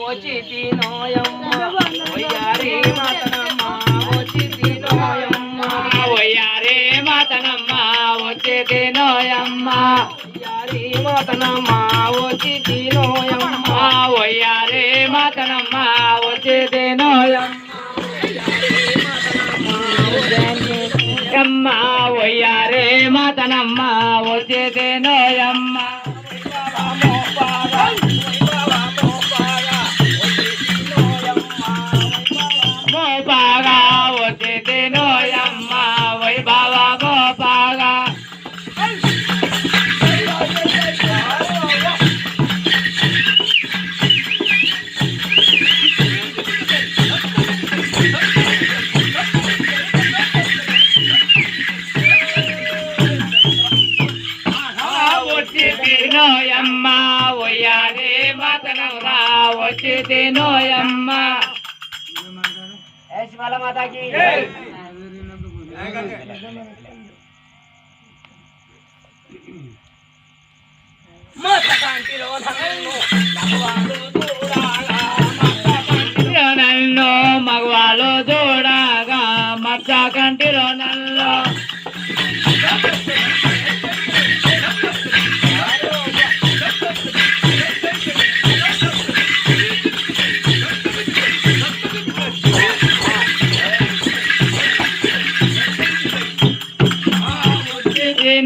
వచ్చితి నోయమ్మ ఒయ్యారి మాతనమ్మ వచ్చితి నోయమ్మ ఒయ్యారి మాతనమ్మ వచ్చితి నోయమ్మ ఒయ్యారి మాతనమ్మ వచ్చితి నోయమ్మ ఒయ్యారి మాతనమ్మ వచ్చితి నోయమ్మ అమ్మ ఒయ్యారి మాతనమ్మ వచ్చితి నోయమ్మ నోయమ్మ ఒయ్యారి మాతనమ్మ వచ్చితి నోయమ్మ శివాల మాతాకి నన్ను మగవాళ్ళు చూడగా మచ్చ కంటిలో నన్ను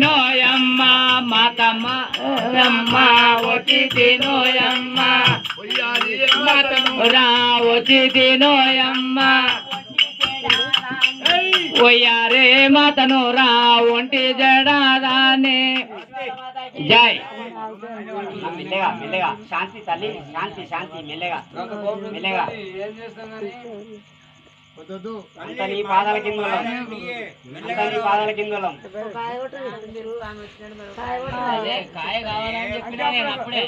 నోయమ్మ మాతమ్మ అమ్మ వచ్చితి నోయమ్మ రా వచ్చితి నోయమ్మ ఒయ్యారే మాతను రా ఒంటి జడాదానే జై మెల్లగా మెల్లగా శాంతి తల్లి శాంతి శాంతి మెల్లగా మెల్లగా అంతా నీ పాదాల కింద అంతా నీ పాదాల కింద కాయ కావాలని చెప్పినా నేను అప్పుడే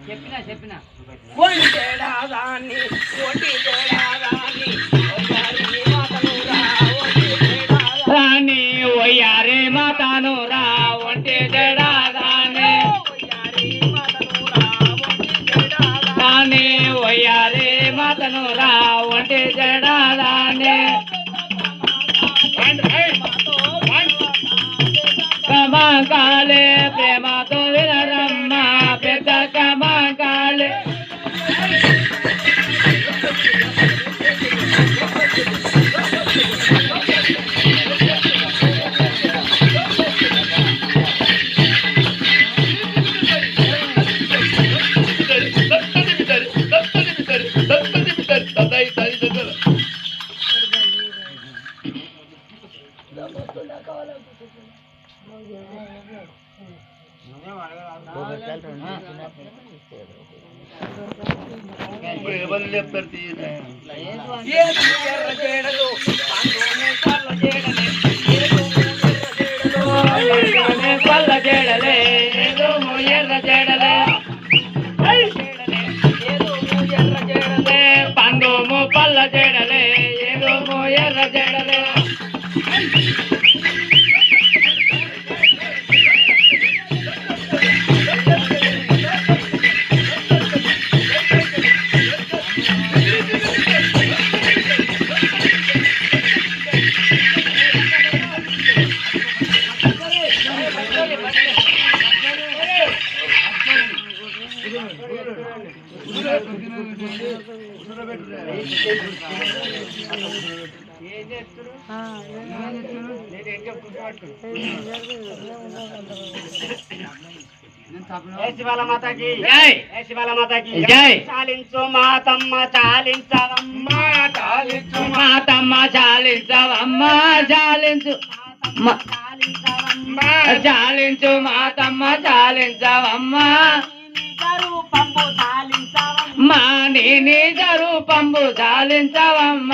చెప్పినా చెప్పినా రాణి ఒయ్యారే మాతాను రా ఒంటి జడాదానే రాణి ఒయ్యారే మాతను రా ఒంటి జడాదానే కమాకాలే ప్రేమతో వినరమ్మ పెద్ద కమాకాలే పల్ల జడలే ఎర్ర జడలే పండుము పల్ల జడలే ఏదో ఎర్ర జడలే శివాల మాతాకి జై శివాల మాతాకి జై చాలించు మాతమ్మ చాలించవమ్మ చాలించు మాతమ్మ చాలించవమ్మ చాలించు చాలించు మాతమ్మ చాలించవమ్మ రూపంబు చాలించవమ్మ మా నీ నిజ రూపంబు చాలించవమ్మ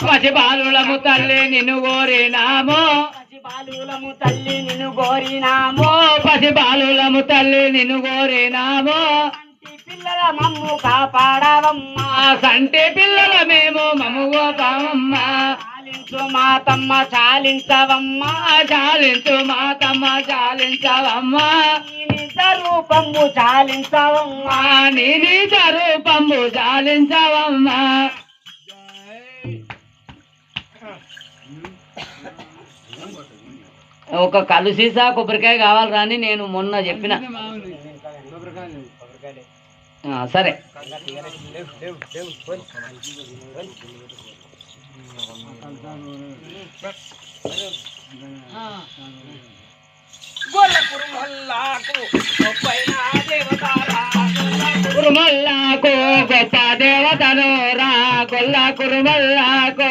పసిబాలులము తల్లి నిన్ను కోరినామో పసిబాలులము తల్లి నిన్ను కోరినామో పసిబాలులము తల్లి నిన్ను కోరినామో పిల్ల పిల్లల మమ్ము కాపాడవమ్మా సంటి పిల్లల మేము మమ్ముగో పామమ్మా చాలించు మాతమ్మ చాలించవమ్మా చాలించు మాతమ్మ చాలించవమ్మా నీ నిజ రూపము చాలించవమ్మా నీ నిజ రూపము చాలించవమ్మా ఒక కళ్ళు సీసా కొబ్బరికాయ కావాలి రాని నేను మొన్న చెప్పిన సరే కురుమల్లాకు గొప్ప దేవతను రా గొల్ల కురుమల్లాకు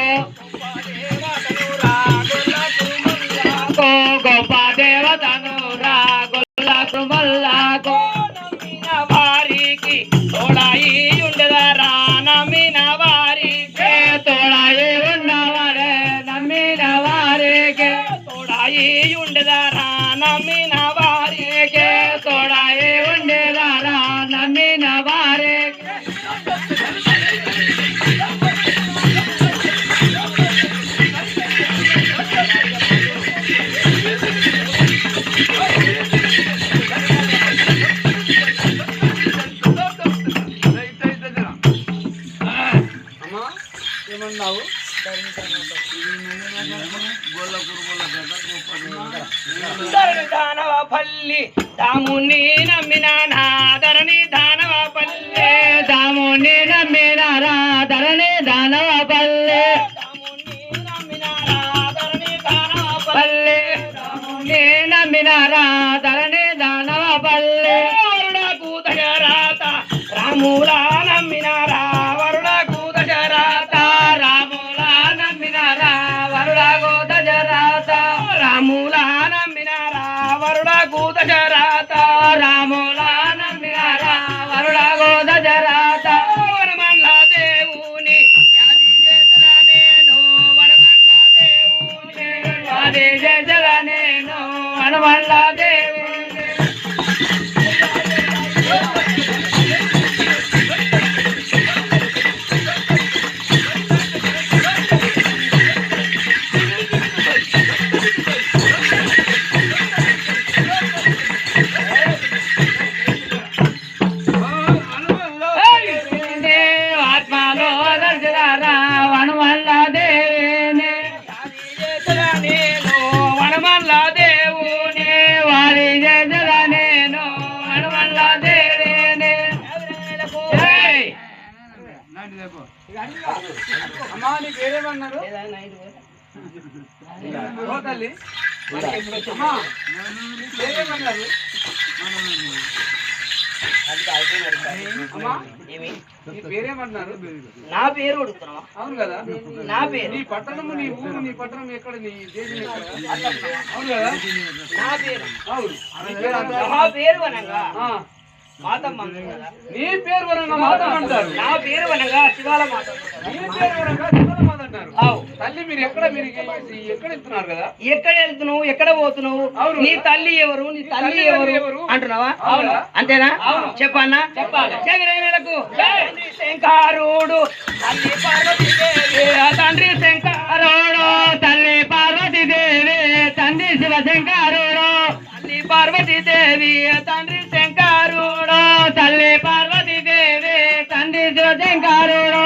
గొప్ప దేవతను రా గొల్ల కురుమల్లాకు నమ్మిన వారికి తోడాయి ఉండదరా నమ్మిన వారికి తోడాయి ఉన్నవారే నమ్మిన వారికి తోడాయి ఉండదరా నమ్మిన వారికి తోడాయి ఉండేదారా నమ్మిన వారికి ఏమన్నావు దానవపల్లి దాముని నమ్మిన ధరణి దానవపల్లి దాముని నమ్మిన ధరణి దానవపల్లి పల్లె దాముని నమ్మిన ధరణి దానవపల్లి వరుడకు దశరాత రాముల నమ్మినారా వరుడకు దశరాత రాముల నమ్మినారా వరుడకు దశరాత రాముల నమ్మినారా వరుడకు దశరాత రాముల నమ్మినారా వరుడకు దశరాత వరమల్ల దేవుని యాది చేసిన నేను వరమల్ల దేవుని అది జల నేను హనుమల్ల దేవుని ఆత్మలో దర్శనారా హనుమల్ల దేవిని నేను వనమల్ల దేవుని వారి జల నేను హనుమల్ల దేవిని జై. అమ్మా నీ పేరేమన్నారు తల్లి అమ్మా నీ పేరేమన్నారు అమ్మా నీ పేరేమన్నారు నా పేరు అడుగుతున్నావా అవును కదా నా పేరు నీ పట్టణము నీ ఊరు నీ పట్టణం ఎక్కడ నీ దేశం ఎక్కడ అవును కదా నా పేరు అవును నా పేరు అనగా మాతమ్మ కదా నీ పేరు వరంగా మాతమ్మ అంటారు నా పేరు వరంగా శివాల మాత నీ పేరు వరంగా శివాల మాత అంటారు అవు తల్లి మీరు ఎక్కడ వెళ్తున్నారు కదా ఎక్కడ వెళ్తున్నావు ఎక్కడ పోతున్నావు నీ తల్లి ఎవరు నీ తల్లి ఎవరు అంటున్నావా అవును అంతేనా చెప్పన్నా చెప్పాలి జగరేణులకు శంకరుడు తల్లి పార్వతీదేవి తండ్రి శంకరుడు తల్లి పార్వతీదేవి తండ్రి శివశంకరుడు తల్లి పార్వతీదేవి తండ్రి శంకరుడు తల్లి పార్వతీదేవి తండ్రి శివశంకరుడు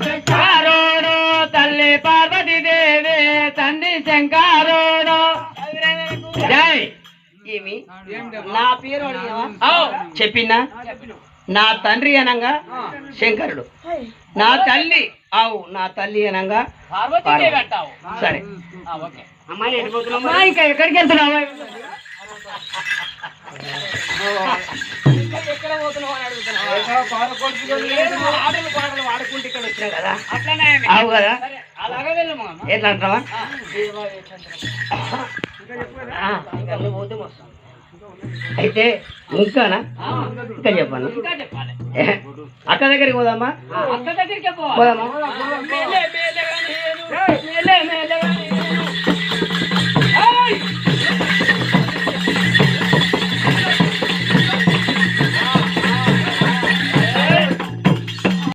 శంకరుడు తల్లి పార్వతీదేవి తండ్రి శంకరుడు జై. ఏమి నా పేరు అడిగావా చెప్పినా నా తండ్రి అనంగా శంకరుడు నా తల్లి నా తల్లి అనంగా పార్వతీదేవి అంటావు. సరే అమ్మాయి వెళ్ళిపోతున్నావు ఇంకా ఎక్కడికి వెళ్తున్నావా ఎక్కడ పోతున్నావు అని అడుగుతున్నావు ఆటలు పాటలు వాడుకుంటే ఇక్కడ వచ్చినా కదా అట్లనే అవు కదా అలాగే వెళ్ళము ఎట్లా అంటావా ఇంకా నువ్వు పోతే వస్తాను అయితే ఇంకానా ఇంకా చెప్పాను అక్క దగ్గరికి పోదామా అక్క దగ్గరికి పోదామా మేలే మేలే కానీ